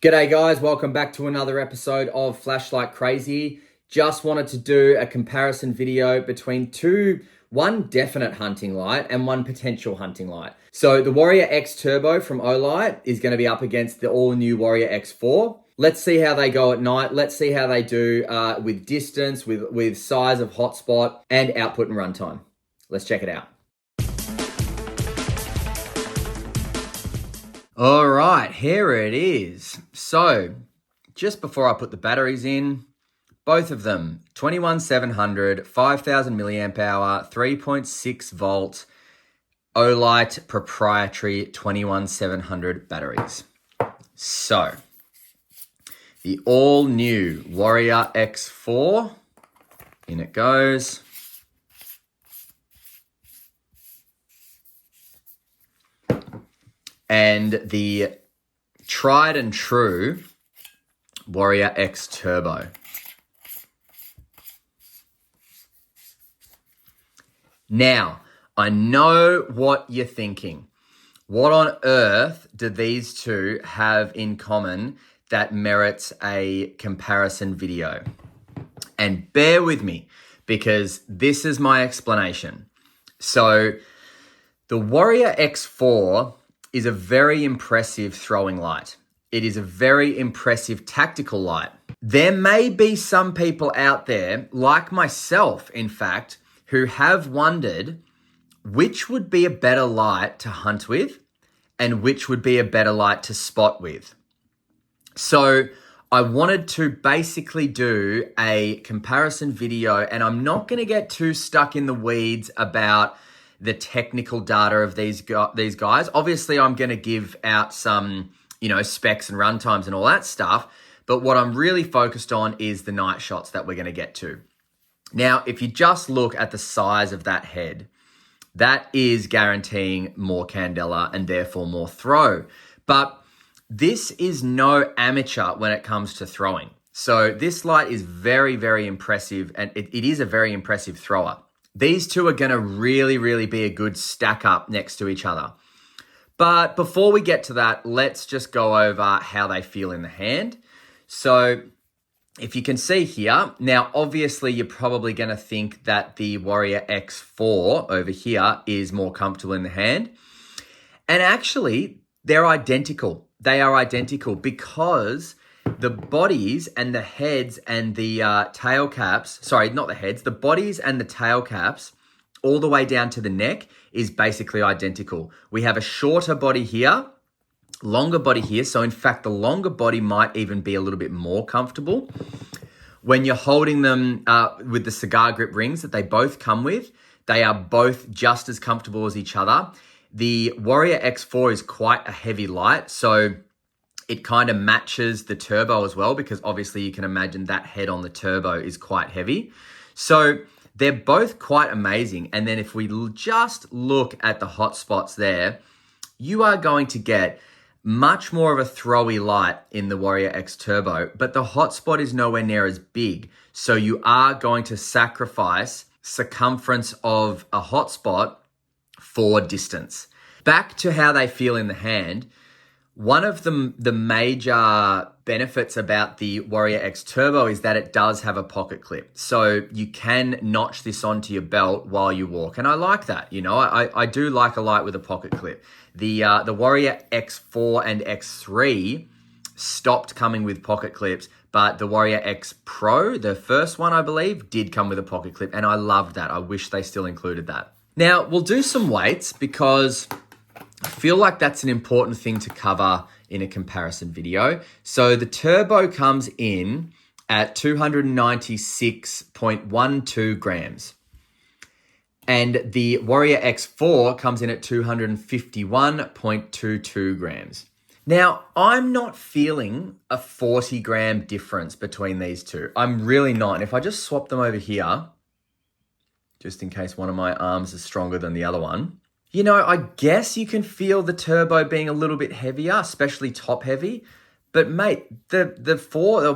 G'day guys, welcome back to another episode of Flashlight Crazy. Just wanted to do a comparison video between one definite hunting light and one potential hunting light. So the Warrior X Turbo from Olight is going to be up against the all-new Warrior X4. Let's see how they go at night. Let's see how they do with distance, with size of hotspot, and output and runtime. Let's check it out. All right, here it is. So just before I put the batteries in, both of them, 21700, 5000 milliamp hour, 3.6 volt, Olight proprietary 21700 batteries. So the all new Warrior X4, in it goes. And the tried and true Warrior X Turbo. Now, I know what you're thinking. What on earth do these two have in common that merits a comparison video? And bear with me, because this is my explanation. So, the Warrior X4 is a very impressive throwing light. It is a very impressive tactical light. There may be some people out there, like myself, in fact, who have wondered which would be a better light to hunt with and which would be a better light to spot with. So I wanted to basically do a comparison video, and I'm not going to get too stuck in the weeds about the technical data of these guys. Obviously, I'm going to give out some, specs and run times and all that stuff. But what I'm really focused on is the night shots that we're going to get to. Now, if you just look at the size of that head, that is guaranteeing more candela and therefore more throw. But this is no amateur when it comes to throwing. So this light is very, very impressive, and it is a very impressive thrower. These two are going to really, really be a good stack up next to each other. But before we get to that, let's just go over how they feel in the hand. So if you can see here, now obviously you're probably going to think that the Warrior X4 over here is more comfortable in the hand. And actually, they're identical. They are identical because the bodies and the heads and the tail caps, sorry, not the heads, the bodies and the tail caps all the way down to the neck is basically identical. We have a shorter body here, longer body here. So in fact, the longer body might even be a little bit more comfortable. When you're holding them with the cigar grip rings that they both come with, they are both just as comfortable as each other. The Warrior X4 is quite a heavy light, so it kind of matches the turbo as well, because obviously you can imagine that head on the turbo is quite heavy. So they're both quite amazing. And then if we just look at the hot spots there, you are going to get much more of a throwy light in the Warrior X Turbo, but the hotspot is nowhere near as big. So you are going to sacrifice circumference of a hotspot for distance. Back to how they feel in the hand. One of the major benefits about the Warrior X Turbo is that it does have a pocket clip. So you can notch this onto your belt while you walk. And I like that. I do like a light with a pocket clip. The Warrior X4 and X3 stopped coming with pocket clips, but the Warrior X Pro, the first one I believe, did come with a pocket clip. And I loved that. I wish they still included that. Now, we'll do some weights because I feel like that's an important thing to cover in a comparison video. So the Turbo comes in at 296.12 grams. And the Warrior X4 comes in at 251.22 grams. Now, I'm not feeling a 40 gram difference between these two. I'm really not. And if I just swap them over here, just in case one of my arms is stronger than the other one, I guess you can feel the Turbo being a little bit heavier, especially top heavy. But mate, the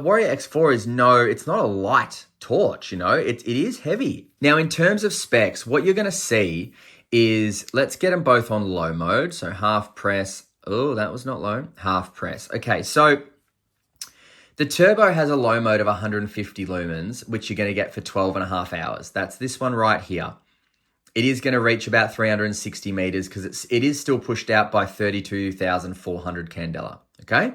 Warrior X4 it's not a light torch, it is heavy. Now, in terms of specs, what you're going to see is, let's get them both on low mode. So half press. Oh, that was not low. Half press. Okay, so The Turbo has a low mode of 150 lumens, which you're going to get for 12 and a half hours. That's this one right here. It is going to reach about 360 meters because it is still pushed out by 32,400 candela, okay?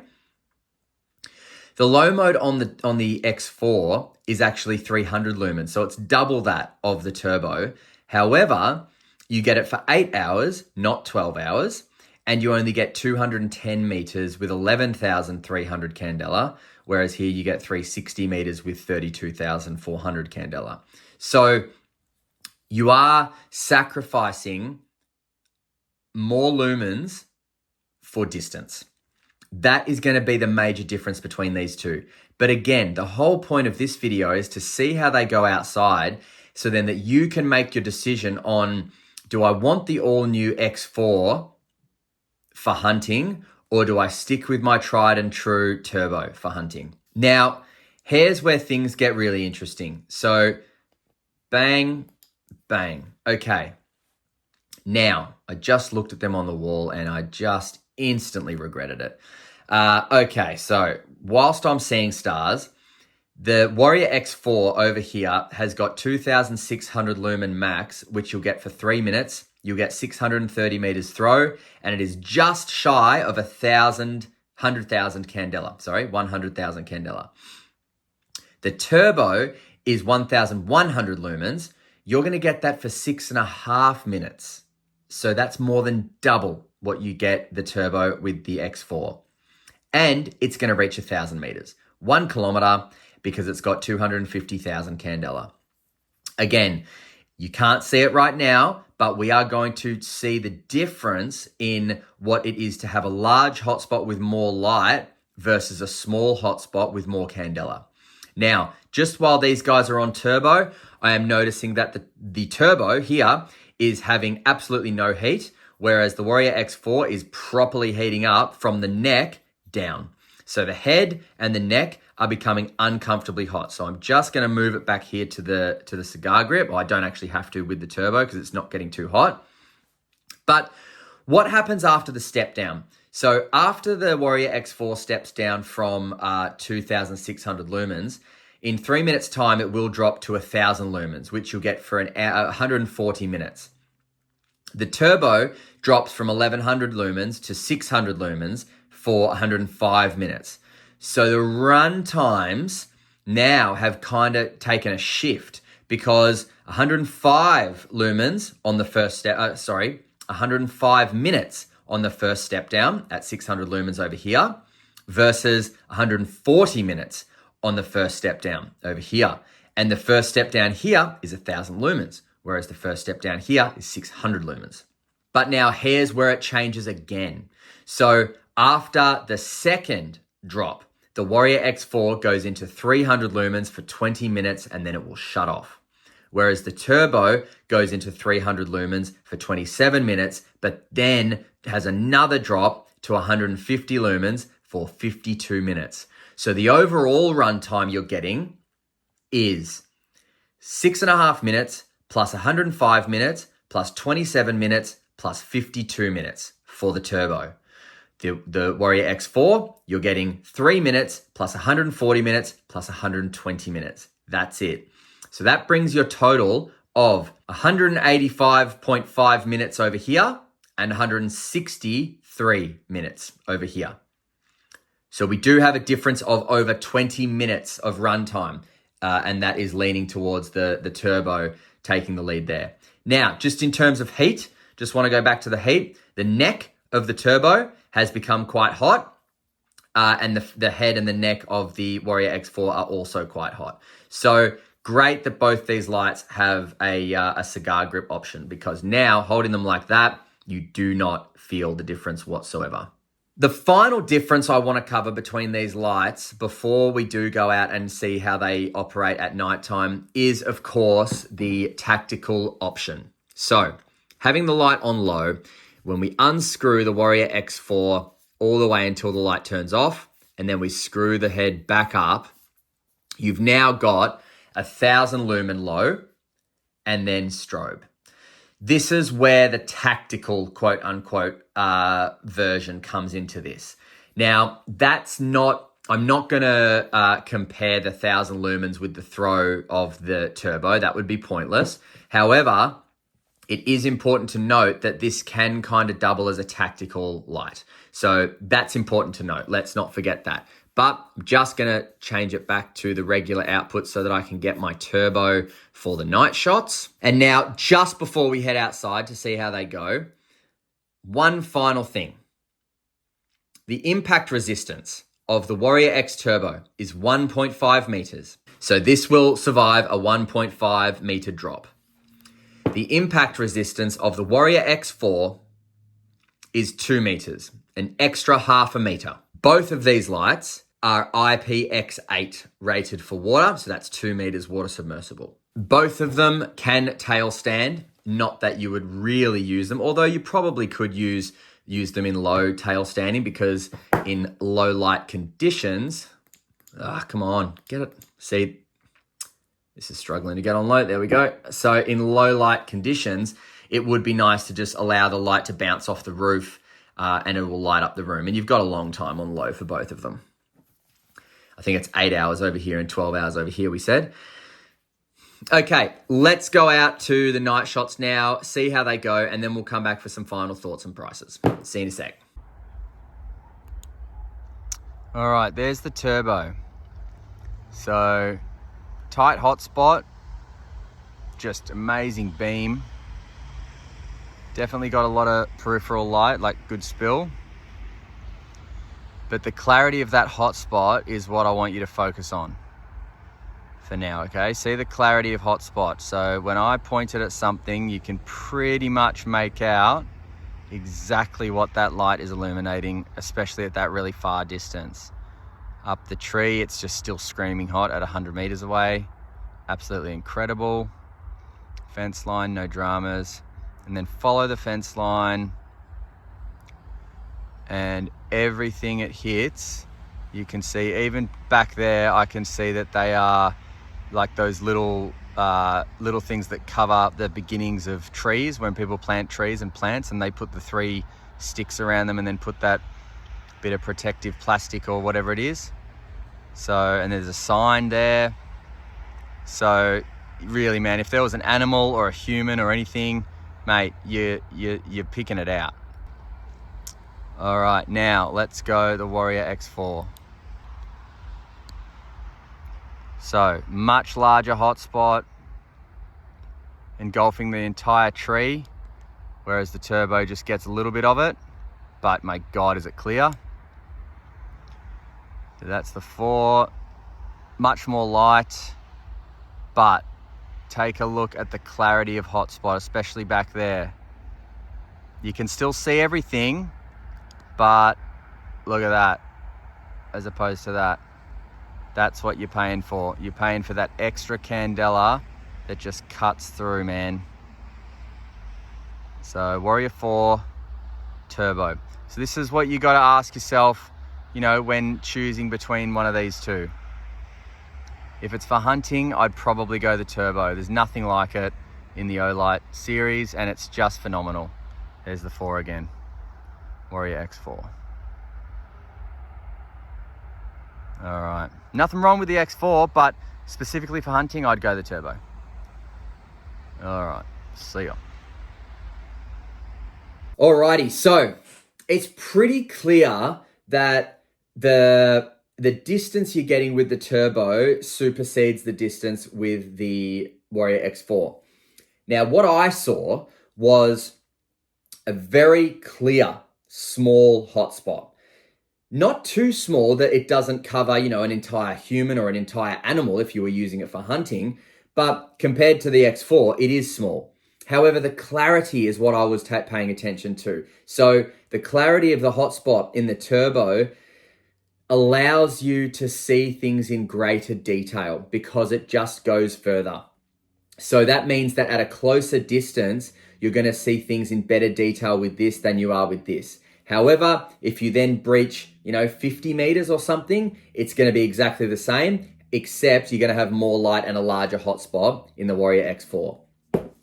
The low mode on the X4 is actually 300 lumens, so it's double that of the Turbo. However, you get it for 8 hours, not 12 hours, and you only get 210 meters with 11,300 candela, whereas here you get 360 meters with 32,400 candela. So you are sacrificing more lumens for distance. That is going to be the major difference between these two. But again, the whole point of this video is to see how they go outside so then that you can make your decision on, do I want the all-new X4 for hunting, or do I stick with my tried and true Turbo for hunting? Now, here's where things get really interesting. So, bang, bang. Okay. Now, I just looked at them on the wall and I just instantly regretted it. Okay, so whilst I'm seeing stars, the Warrior X4 over here has got 2,600 lumen max, which you'll get for 3 minutes. You'll get 630 meters throw, and it is just shy of 100,000 candela. Sorry, 100,000 candela. The Turbo is 1,100 lumens. You're going to get that for 6.5 minutes. So that's more than double what you get the Turbo with the X4. And it's going to reach 1,000 meters, 1 kilometer, because it's got 250,000 candela. Again, you can't see it right now, but we are going to see the difference in what it is to have a large hotspot with more light versus a small hotspot with more candela. Now, just while these guys are on Turbo, I am noticing that the Turbo here is having absolutely no heat, whereas the Warrior X4 is properly heating up from the neck down. So the head and the neck are becoming uncomfortably hot. So I'm just going to move it back here to the cigar grip. Well, I don't actually have to with the Turbo because it's not getting too hot. But what happens after the step down? So after the Warrior X4 steps down from 2,600 lumens, in 3 minutes time, it will drop to 1,000 lumens, which you'll get for 140 minutes. The Turbo drops from 1,100 lumens to 600 lumens for 105 minutes. So the run times now have kind of taken a shift because 105 lumens on the first step, 105 minutes on the first step down at 600 lumens over here versus 140 minutes on the first step down over here. And the first step down here is 1,000 lumens, whereas the first step down here is 600 lumens. But now here's where it changes again. So after the second drop, the Warrior X4 goes into 300 lumens for 20 minutes and then it will shut off. Whereas the Turbo goes into 300 lumens for 27 minutes, but then has another drop to 150 lumens for 52 minutes. So the overall runtime you're getting is 6.5 minutes plus 105 minutes plus 27 minutes plus 52 minutes for the Turbo. The Warrior X4, you're getting 3 minutes plus 140 minutes plus 120 minutes. That's it. So that brings your total of 185.5 minutes over here and 163 minutes over here. So we do have a difference of over 20 minutes of runtime, and that is leaning towards the Turbo taking the lead there. Now, just in terms of heat, just want to go back to the heat. The neck of the Turbo has become quite hot, and the head and the neck of the Warrior X4 are also quite hot. So great that both these lights have a cigar grip option, because now holding them like that, you do not feel the difference whatsoever. The final difference I want to cover between these lights before we do go out and see how they operate at nighttime is, of course, the tactical option. So having the light on low, when we unscrew the Warrior X4 all the way until the light turns off, and then we screw the head back up, you've now got 1,000 lumen low and then strobe. This is where the tactical quote unquote version comes into this. Now, that's not I'm not going to compare the 1,000 lumens with the throw of the turbo. That would be pointless. However, it is important to note that this can kind of double as a tactical light. So that's important to note. Let's not forget that. But I'm just going to change it back to the regular output so that I can get my turbo for the night shots. And now, just before we head outside to see how they go, one final thing. The impact resistance of the Warrior X Turbo is 1.5 meters. So this will survive a 1.5 meter drop. The impact resistance of the Warrior X4 is 2 meters, an extra half a meter. Both of these lights are IPX8 rated for water, so that's 2 meters water submersible. Both of them can tail stand, not that you would really use them, although you probably could use them in low tail standing, because in low light conditions, come on, get it. See, this is struggling to get on low. There we go. So in low light conditions, it would be nice to just allow the light to bounce off the roof and it will light up the room. And you've got a long time on low for both of them. I think it's 8 hours over here and 12 hours over here, we said. Okay, let's go out to the night shots now, see how they go, and then we'll come back for some final thoughts and prices. See you in a sec. All right, there's the turbo. So, tight hotspot, just amazing beam. Definitely got a lot of peripheral light, like good spill. But the clarity of that hotspot is what I want you to focus on for now, okay? See the clarity of hotspot. So when I point it at something, you can pretty much make out exactly what that light is illuminating, especially at that really far distance. Up the tree, it's just still screaming hot at 100 meters away. Absolutely incredible. Fence line, no dramas. And then follow the fence line, and everything it hits, you can see, even back there, I can see that they are like those little things that cover the beginnings of trees when people plant trees and plants, and they put the 3 sticks around them and then put that bit of protective plastic or whatever it is. So, and there's a sign there. So really, man, if there was an animal or a human or anything, mate, you're picking it out. All right, now let's go the Warrior X4. So much larger hotspot, engulfing the entire tree, whereas the turbo just gets a little bit of it, but my God, is it clear? So that's the 4, much more light, but take a look at the clarity of hotspot, especially back there. You can still see everything, but look at that, as opposed to that. That's what you're paying for. You're paying for that extra candela that just cuts through, man. So Warrior 4 Turbo. So this is what you got to ask yourself, you know, when choosing between one of these two. If it's for hunting, I'd probably go the Turbo. There's nothing like it in the Olight series, and it's just phenomenal. There's the 4 again. Warrior X4. All right. Nothing wrong with the X4, but specifically for hunting, I'd go the Turbo. All right. See ya. Alrighty. So it's pretty clear that the distance you're getting with the Turbo supersedes the distance with the Warrior X4. Now, what I saw was a very clear, small hotspot. Not too small that it doesn't cover, you know, an entire human or an entire animal if you were using it for hunting, but compared to the X4, it is small. However, the clarity is what I was paying attention to. So the clarity of the hotspot in the Turbo allows you to see things in greater detail because it just goes further. So that means that at a closer distance, you're going to see things in better detail with this than you are with this. However, if you then breach, 50 meters or something, it's going to be exactly the same, except you're going to have more light and a larger hotspot in the Warrior X4.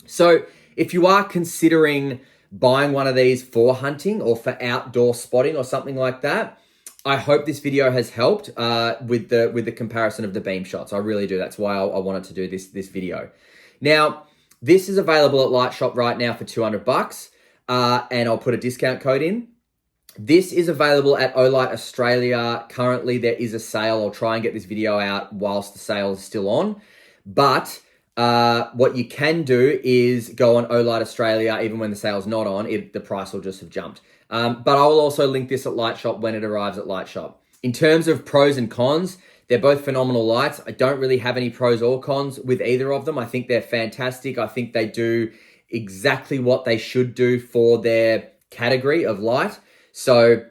So if you are considering buying one of these for hunting or for outdoor spotting or something like that, I hope this video has helped with the comparison of the beam shots. I really do. That's why I wanted to do this video. Now, this is available at Light Shop right now for $200, and I'll put a discount code in. This is available at Olight Australia. Currently, there is a sale. I'll try and get this video out whilst the sale is still on. But what you can do is go on Olight Australia, even when the sale's not on, the price will just have jumped. But I will also link this at Light Shop when it arrives at Light Shop. In terms of pros and cons, they're both phenomenal lights. I don't really have any pros or cons with either of them. I think they're fantastic. I think they do exactly what they should do for their category of light. So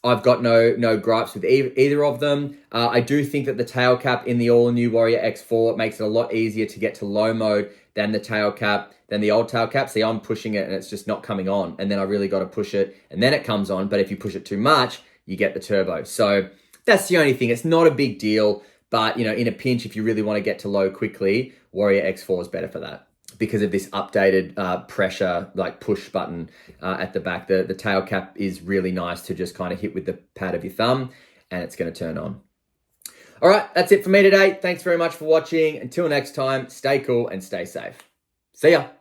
I've got no gripes with either of them. I do think that the tail cap in the all-new Warrior X4 makes it a lot easier to get to low mode than the old tail cap. See, I'm pushing it and it's just not coming on. And then I really got to push it and then it comes on. But if you push it too much, you get the turbo. So that's the only thing. It's not a big deal. But, in a pinch, if you really want to get to low quickly, Warrior X4 is better for that, because of this updated pressure, like push button at the back. The tail cap is really nice to just kind of hit with the pad of your thumb, and it's going to turn on. All right, that's it for me today. Thanks very much for watching. Until next time, stay cool and stay safe. See ya.